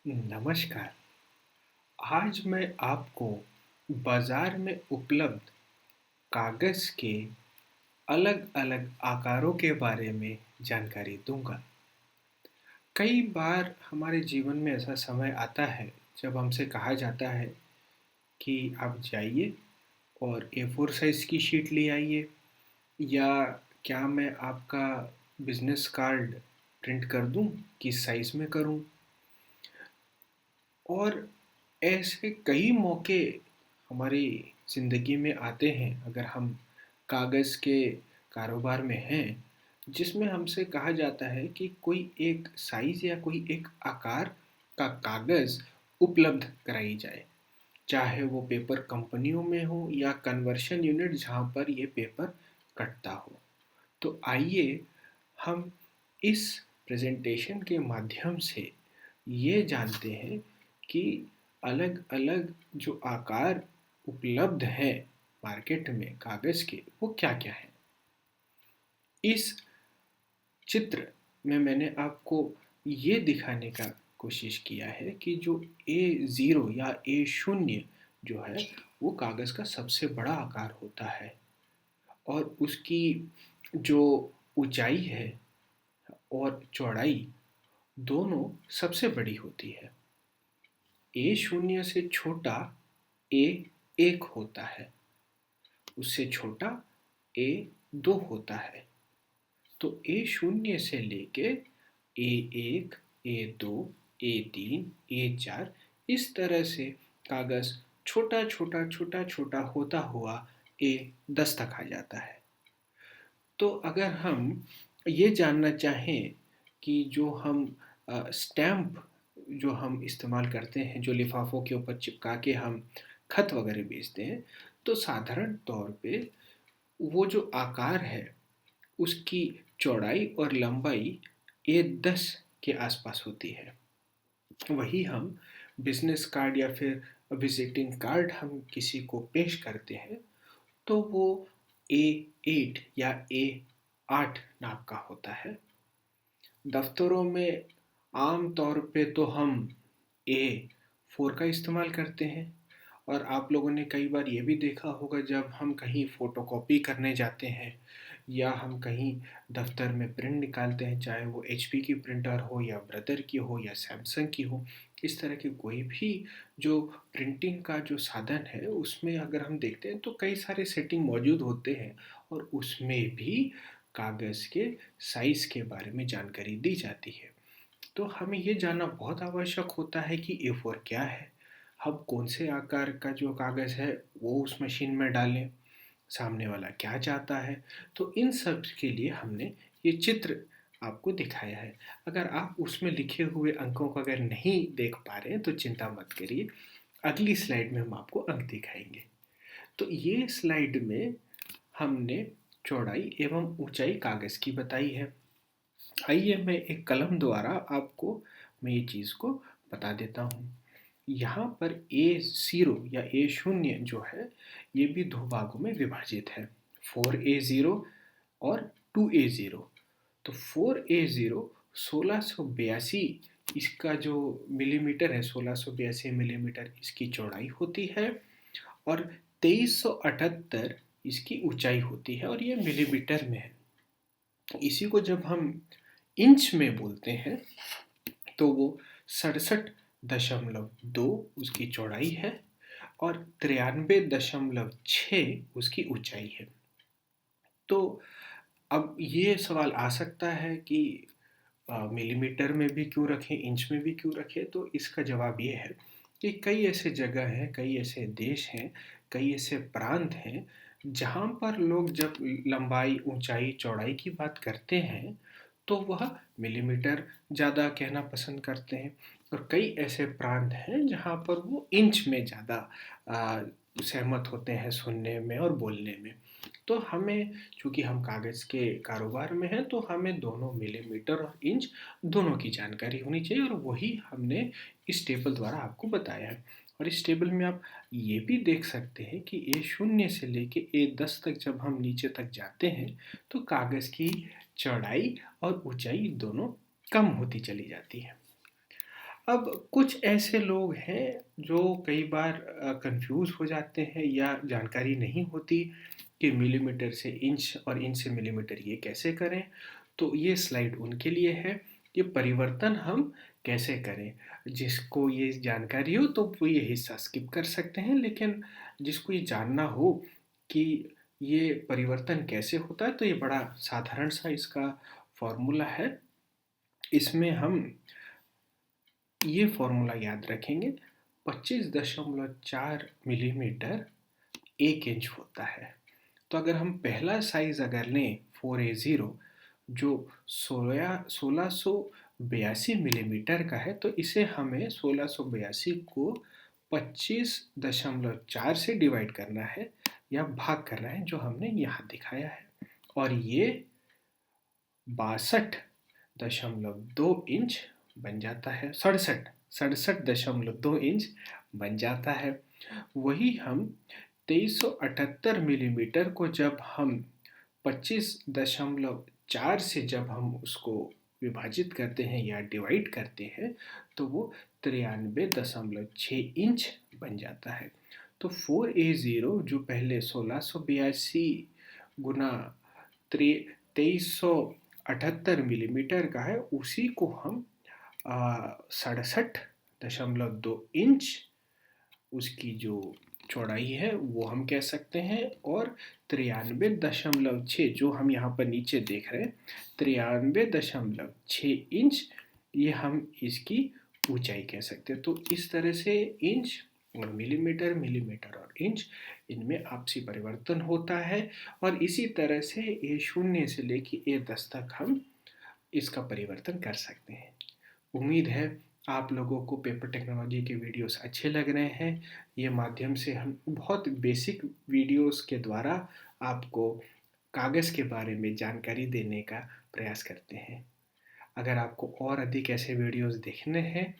नमस्कार। आज मैं आपको बाजार में उपलब्ध कागज़ के अलग-अलग आकारों के बारे में जानकारी दूँगा। कई बार हमारे जीवन में ऐसा समय आता है जब हमसे कहा जाता है कि आप जाइए और ए4 साइज़ की शीट ले आइए या क्या मैं आपका बिज़नेस कार्ड प्रिंट कर दूँ, किस साइज़ में करूँ? और ऐसे कई मौके हमारी ज़िंदगी में आते हैं अगर हम कागज़ के कारोबार में हैं, जिसमें हमसे कहा जाता है कि कोई एक साइज़ या कोई एक आकार का कागज़ उपलब्ध कराई जाए। चाहे वो पेपर कंपनियों में हो या कन्वर्शन यूनिट जहाँ पर ये पेपर कटता हो। तो आइए हम इस प्रेज़ेंटेशन के माध्यम से ये जानते हैं कि अलग-अलग जो आकार उपलब्ध हैं मार्केट में कागज़ के, वो क्या-क्या हैं। इस चित्र में मैंने आपको ये दिखाने का कोशिश किया है कि जो A0 या A0 जो है, वो कागज़ का सबसे बड़ा आकार होता है और उसकी जो ऊँचाई है और चौड़ाई दोनों सबसे बड़ी होती है। A0 से छोटा A1 होता है, उससे छोटा A2 होता है। तो A0 से लेके A1, A2, A3, A4 इस तरह से कागज़ छोटा-छोटा होता हुआ A10 तक आ जाता है। तो अगर हम ये जानना चाहें कि जो हम स्टैम्प जो हम इस्तेमाल करते हैं, जो लिफ़ाफ़ों के ऊपर चिपका के हम खत वगैरह भेजते हैं, तो साधारण तौर पे वो जो आकार है, उसकी चौड़ाई और लंबाई A10 के आसपास होती है। वही हम बिज़नेस कार्ड या फिर विज़िटिंग कार्ड हम किसी को पेश करते हैं, तो वो A8 या A8 नाप का होता है। दफ्तरों में आम तौर पे तो हम A4 का इस्तेमाल करते हैं और आप लोगों ने कई बार ये भी देखा होगा जब हम कहीं फ़ोटोकॉपी करने जाते हैं या हम कहीं दफ्तर में प्रिंट निकालते हैं, चाहे वो HP की प्रिंटर हो या ब्रदर की हो या सैमसंग की हो, इस तरह की कोई भी जो प्रिंटिंग का जो साधन है, उसमें अगर हम देखते हैं तो कई सारे सेटिंग मौजूद होते हैं और उसमें भी कागज़ के साइज़ के बारे में जानकारी दी जाती है। तो हमें ये जानना बहुत आवश्यक होता है कि A4 क्या है? हम कौन से आकार का जो कागज़ है वो उस मशीन में डालें? सामने वाला क्या चाहता है? तो इन सब के लिए हमने ये चित्र आपको दिखाया है। अगर आप उसमें लिखे हुए अंकों को अगर नहीं देख पा रहे हैं तो चिंता मत करिए। अगली स्लाइड में हम आपको अंक दिखाएँगे। तो ये स्लाइड में हमने चौड़ाई एवं ऊँचाई कागज़ की बताई है। आइए मैं एक कलम द्वारा आपको मैं ये चीज़ को बता देता हूँ। यहाँ पर A0 या A0 जो है, ये भी दो भागों में विभाजित है, 4A0 और 2A0। तो 4A0 1682 इसका जो मिलीमीटर है, 1682 मिलीमीटर इसकी चौड़ाई होती है और 2378 इसकी ऊंचाई होती है और ये मिलीमीटर में है। इसी को जब हम इंच में बोलते हैं तो वो 67.2 उसकी चौड़ाई है और 93.6 उसकी ऊंचाई है। तो अब ये सवाल आ सकता है कि मिलीमीटर में भी क्यों रखें, इंच में भी क्यों रखें? तो इसका जवाब ये है कि कई ऐसे जगह हैं, कई ऐसे देश हैं, कई ऐसे प्रांत हैं, जहाँ पर लोग जब लंबाई, ऊंचाई, चौड़ाई की बात करते हैं, तो वह मिलीमीटर ज़्यादा कहना पसंद करते हैं और कई ऐसे प्रांत हैं जहाँ पर वो इंच में ज़्यादा सहमत होते हैं सुनने में और बोलने में। तो हमें, चूँकि हम कागज़ के कारोबार में हैं, तो हमें दोनों मिलीमीटर और इंच दोनों की जानकारी होनी चाहिए और वही हमने इस टेबल द्वारा आपको बताया है। और इस टेबल में आप ये भी देख सकते हैं कि A0 से लेके A10 तक जब हम नीचे तक जाते हैं, तो कागज़ की चौड़ाई और ऊंचाई दोनों कम होती चली जाती है। अब कुछ ऐसे लोग हैं जो कई बार कंफ्यूज हो जाते हैं या जानकारी नहीं होती कि मिलीमीटर से इंच और इंच से मिलीमीटर ये कैसे करें। तो ये स्लाइड उनके लिए है। ये परिवर्तन हम कैसे करें, जिसको ये जानकारी हो तो वो ये हिस्सा स्किप कर सकते हैं, लेकिन जिसको ये जानना हो कि ये परिवर्तन कैसे होता है तो ये बड़ा साधारण सा इसका फॉर्मूला है। इसमें हम ये फॉर्मूला याद रखेंगे, 25.4 मिलीमीटर 1 इंच होता है। तो अगर हम पहला साइज अगर लें 4A0 जो 1682 मिलीमीटर का है, तो इसे हमें 1682 को 25.4 से डिवाइड करना है या भाग करना है, जो हमने यहाँ दिखाया है। और ये 62.2 इंच बन जाता है, 67.2 इंच बन जाता है। वही हम 2378 मिलीमीटर को जब हम 25.4 से जब हम उसको विभाजित करते हैं या डिवाइड करते हैं, तो वो 93.6 इंच बन जाता है। तो 4A0 जो पहले 1682 गुना 2378 मिलीमीटर का है, उसी को हम 67.2 इंच उसकी जो चौड़ाई है वो हम कह सकते हैं, और 93.6 जो हम यहाँ पर नीचे देख रहे हैं 93.6 इंच, ये हम इसकी ऊंचाई कह सकते हैं। तो इस तरह से इंच और मिलीमीटर, मिलीमीटर और इंच, इनमें आपसी परिवर्तन होता है। और इसी तरह से A0 से लेके A10 तक हम इसका परिवर्तन कर सकते हैं। उम्मीद है आप लोगों को पेपर टेक्नोलॉजी के वीडियोस अच्छे लग रहे हैं। ये माध्यम से हम बहुत बेसिक वीडियोस के द्वारा आपको कागज़ के बारे में जानकारी देने का प्रयास करते हैं। अगर आपको और अधिक ऐसे वीडियोस देखने हैं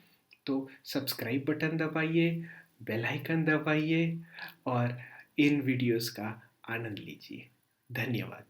तो सब्सक्राइब बटन दबाइए, बेल आइकन दबाइए और इन वीडियोस का आनंद लीजिए। धन्यवाद।